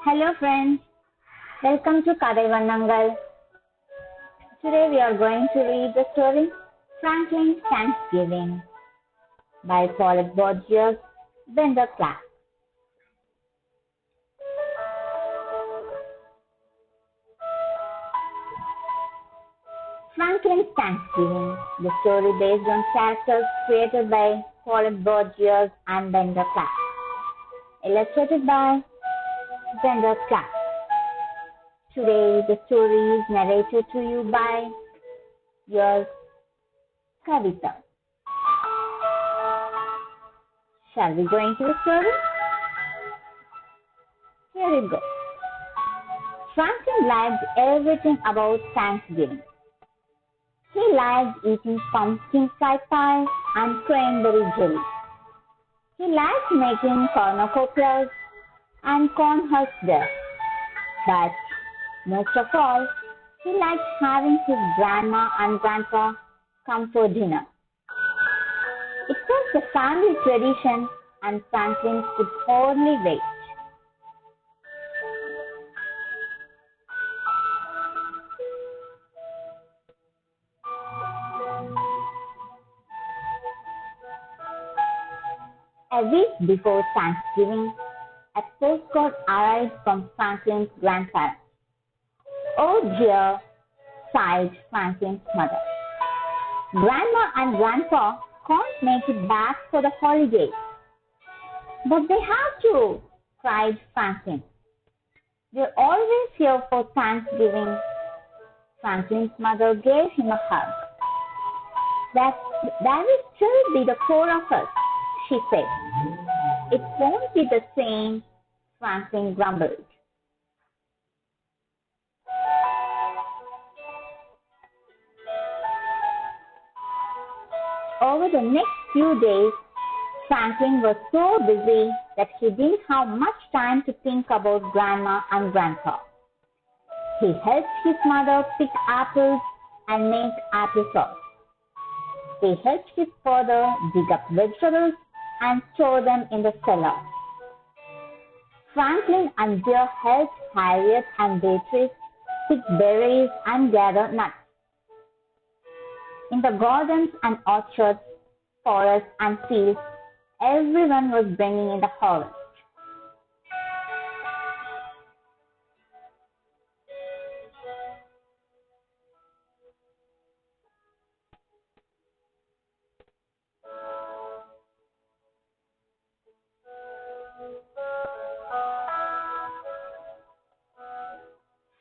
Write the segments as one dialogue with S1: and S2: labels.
S1: Hello friends, welcome to Kavitha. Today we are going to read the story Franklin's Thanksgiving by Paulette Borges, Bender Class. Franklin's Thanksgiving, the story based on characters created by Paulette Borges and Bender Class. Illustrated by Bender Class. Today the story is narrated to you by yours, Kavitha. Shall we go into the story? Here we go. Franklin liked everything about Thanksgiving. He liked eating pumpkin pie and cranberry jelly. He liked making cornucopias and corn husks there. But most of all, he liked having his grandma and grandpa come for dinner. It was the family tradition and Franklin could hardly wait. A week before Thanksgiving, a postcard arrived from Franklin's grandparents. "Oh dear," sighed Franklin's mother. "Grandma and Grandpa can't make it back for the holidays." "But they have to," cried Franklin. "They're always here for Thanksgiving." Franklin's mother gave him a hug. That will still be the four of us," she said. "It won't be the same," Franklin grumbled. Over the next few days, Franklin was so busy that he didn't have much time to think about Grandma and Grandpa. He helped his mother pick apples and make applesauce. He helped his father dig up vegetables and store them in the cellar. Franklin and Joe helped Harriet and Beatrice pick berries and gather nuts. In the gardens and orchards, forests and fields, everyone was bringing in the harvest.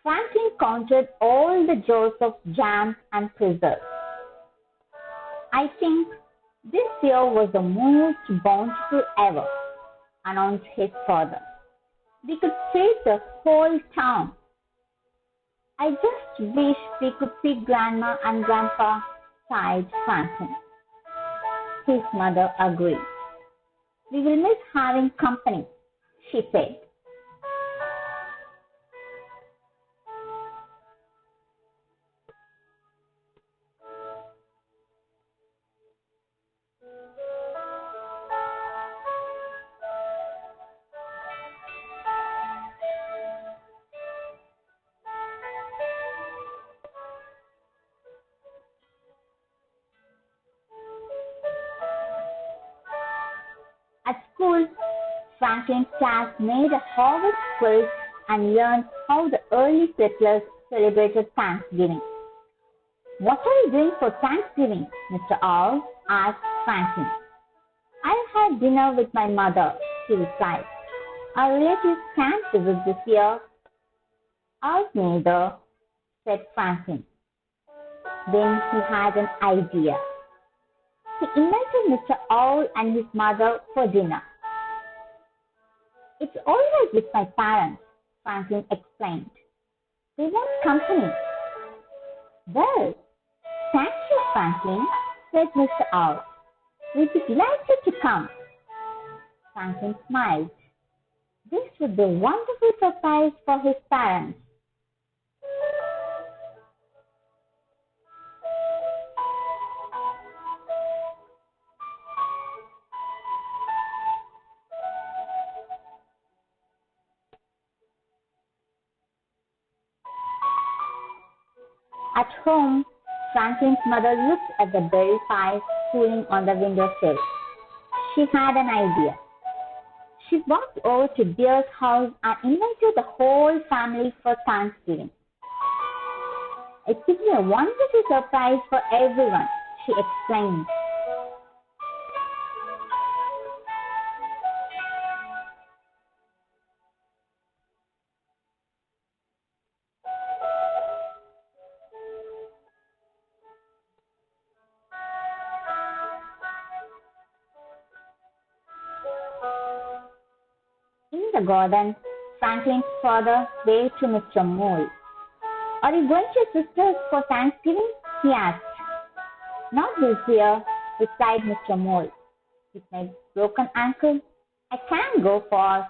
S1: Franklin counted all the jars of jam and preserves. "I think this year was the most bountiful ever," announced his father. "We could feed the whole town." "I just wish we could feed Grandma and Grandpa," sighed Franklin. His mother agreed. "We will miss having company," she said. At school, Franklin's class made a harvest quilt and learned how the early settlers celebrated Thanksgiving. "What are you doing for Thanksgiving, Mr. Owl?" asked Franklin. "I've had dinner with my mother," he replied. "Our relatives can't visit this year." "Ours neither," said Franklin. Then he had an idea. He invited Mr. Owl and his mother for dinner. "It's all right with my parents," Franklin explained. "They want company." "Well, thank you, Franklin," said Mr. Owl. "We'd be delighted to come." Franklin smiled. This would be a wonderful surprise for his parents. At home, Franklin's mother looked at the berry pie cooling on the windowsill. She had an idea. She walked over to Bear's house and invited the whole family for Thanksgiving. It would be a wonderful surprise for everyone, she explained. In the garden, Franklin's father waved to Mr. Mole. "Are you going to your sister's for Thanksgiving?" he asked. "Not this year," replied Mr. Mole. "With my broken ankle, I can't go far."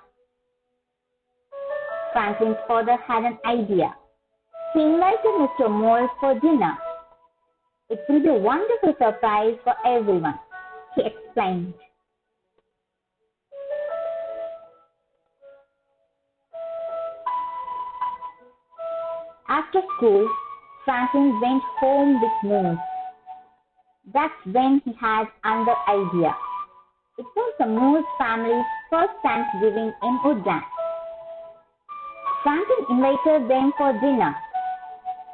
S1: Franklin's father had an idea. He invited Mr. Mole for dinner. "It will be a wonderful surprise for everyone," he explained. After school, Franklin went home with Moose. That's when he had another idea. It was the Moose family's first Thanksgiving in Woodland. Franklin invited them for dinner.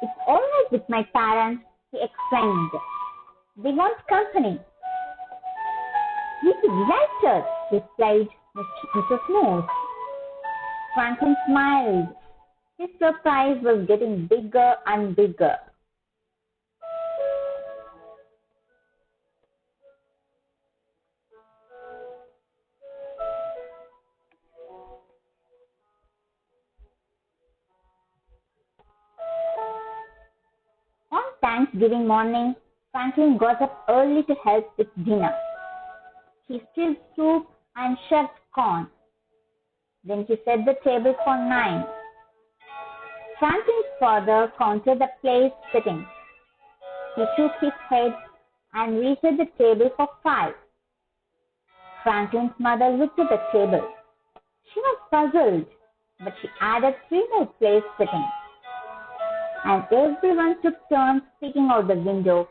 S1: "It's all right with my parents," he explained. "They want company." "We'll be delighted," replied Mrs. Moose. Franklin smiled. His surprise was getting bigger and bigger. On Thanksgiving morning, Franklin got up early to help with dinner. He stirred soup and shucked corn. Then he set the table for 9. Franklin's father counted the place sitting. He shook his head and reset the table for 5. Franklin's mother looked at the table. She was puzzled, but she added 3 more places sitting. And everyone took turns peeking out the window,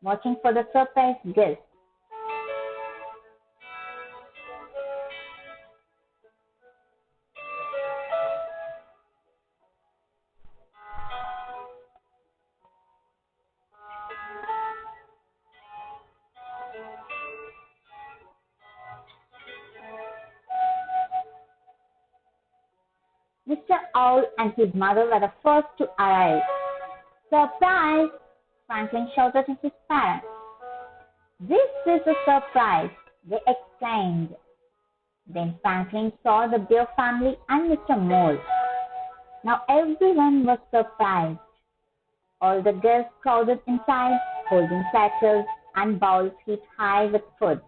S1: watching for the surprise guest. Mr. Owl and his mother were the first to arrive. "Surprise!" Franklin shouted at his parents. "This is a surprise!" they exclaimed. Then Franklin saw the Bear family and Mr. Mole. Now everyone was surprised. All the guests crowded inside, holding platters and bowls heaped high with food.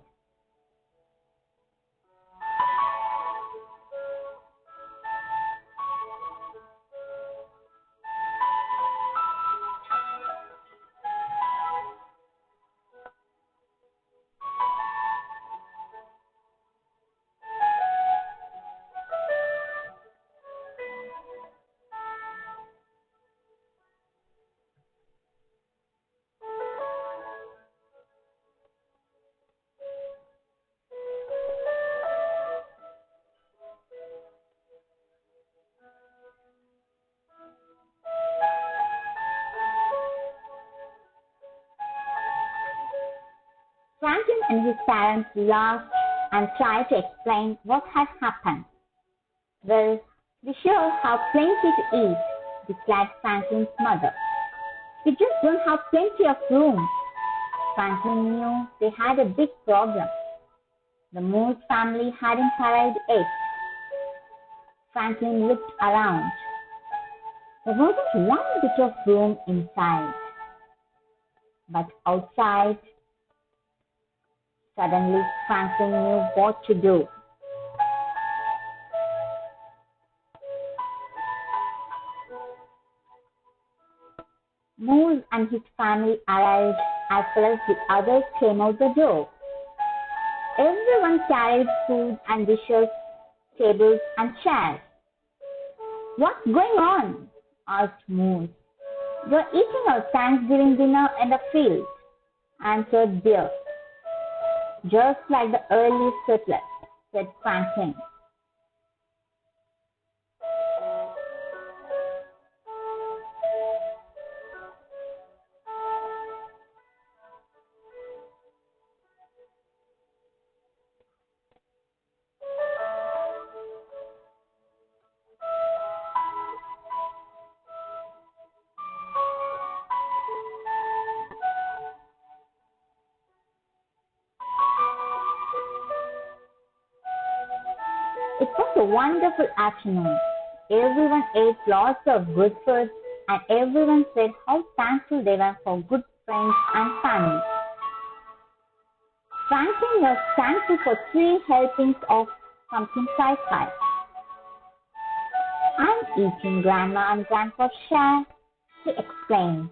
S1: Franklin and his parents laughed and tried to explain what had happened. "Well, we sure have plenty to eat," declared Franklin's mother. "We just don't have plenty of room." Franklin knew they had a big problem. The Moose family hadn't arrived yet. Franklin looked around. There wasn't one bit of room inside. But outside, suddenly Franklin knew what to do. Moose and his family arrived as well as the others came out the door. Everyone carried food and dishes, tables and chairs. "What's going on?" asked Moose. "We're eating our Thanksgiving dinner in the field," answered Deer. "Just like the early settlers," said Franklin. It was a wonderful afternoon. Everyone ate lots of good food, and everyone said how thankful they were for good friends and family. Franklin was thankful for 3 helpings of pumpkin pie pie. "I'm eating Grandma and Grandpa's share," he explained.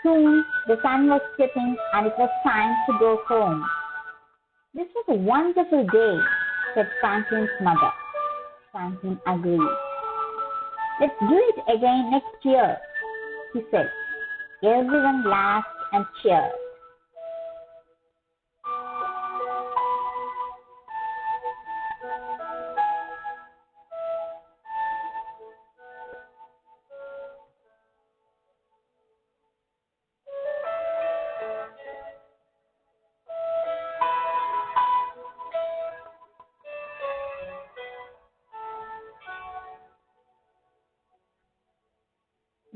S1: Soon the sun was setting and it was time to go home. "This was a wonderful day," said Franklin's mother. Franklin agreed. "Let's do it again next year," he said. Everyone laughed and cheered.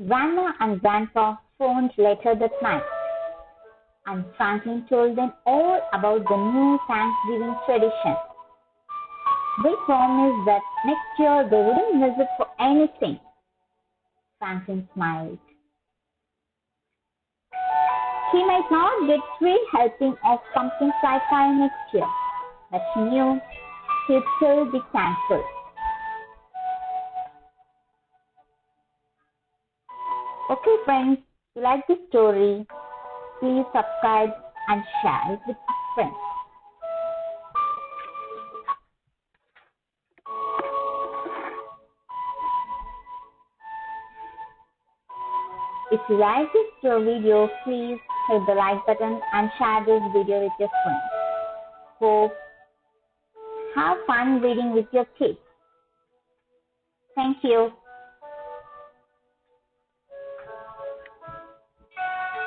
S1: Grandma and Grandpa phoned later that night, and Franklin told them all about the new Thanksgiving tradition. They promised that next year they wouldn't miss it for anything. Franklin smiled. He might not get 3 helpings of pumpkin pie pie next year, but he knew he'd still be thankful. Okay friends, if you like this story, please subscribe and share it with your friends. If you like this video, please hit the like button and share this video with your friends. Hope have fun reading with your kids. Thank you.